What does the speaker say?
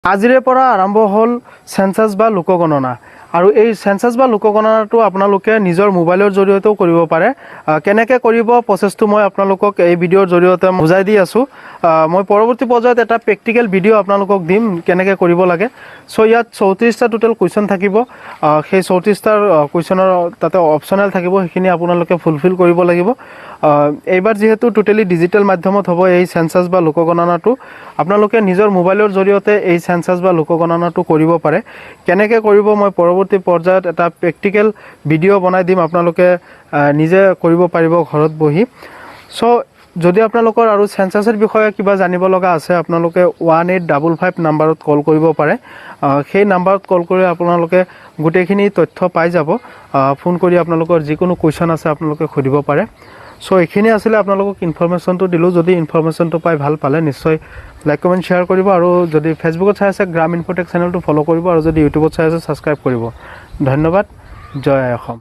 আজিৰে পৰা আৰম্ভ হ'ল সেন্সাস বা লোকগণনা আৰু এই সেন্সাস বা লোকগণনাটো আপোনালোকে নিজৰ মোবাইলৰ জৰিয়তেও কৰিব পাৰে কেনেকৈ কৰিব প্ৰচেছটো মই আপোনালোকক এই ভিডিঅ'ৰ জৰিয়তে বুজাই দি আছোঁ মই পৰৱৰ্তী পৰ্যায়ত এটা প্ৰেক্টিকেল ভিডিঅ' আপোনালোকক দিম কেনেকৈ কৰিব লাগে সো ইয়াত 34টা টোটাল কোৱেশ্চন থাকিব সেই 34টাৰ কোৱেশ্চনৰ তাতে অপচনেল থাকিব সেইখিনি আপোনালোকে ফুলফিল কৰিব লাগিব এইবাৰ যেহেতু টোটালি ডিজিটেল মাধ্যমত হ'ব এই সেন্সাস বা লোকগণনাটো আপোনালোকে নিজৰ মোবাইলৰ জৰিয়তে এই সেন্সাস বা লোকগণনাটো কৰিব পাৰে কেনেকৈ কৰিব মই পৰৱৰ্তী পৰ্যায়ত এটা প্ৰেক্টিকেল ভিডিঅ' বনাই দিম আপোনালোকে নিজে কৰিব পাৰিব ঘৰত বহি সো যদি আপোনালোকৰ আৰু সেন্সাসৰ বিষয়ে কিবা জানিব লগা আছে আপোনালোকে 1855 নম্বৰত কল কৰিব পাৰে সেই নম্বৰত কল কৰি আপোনালোকে গোটেইখিনি তথ্য পাই যাব ফোন কৰি আপোনালোকৰ যিকোনো কোৱেশ্চন আছে আপোনালোকে সুধিব পাৰে সো এইখিনি আছিল আপোনালোকক ইনফৰমেশ্যনটো দিলোঁ যদি ইনফৰমেশ্যনটো পাই ভাল পালে নিশ্চয় লাইক কমেণ্ট শ্বেয়াৰ কৰিব আৰু যদি ফেচবুকত চাই আছে গ্ৰাম ইনফোটেক চেনেলটো ফ'ল' কৰিব আৰু যদি ইউটিউবত চাই আছে ছাবস্ক্ৰাইব কৰিব ধন্যবাদ জয় অসম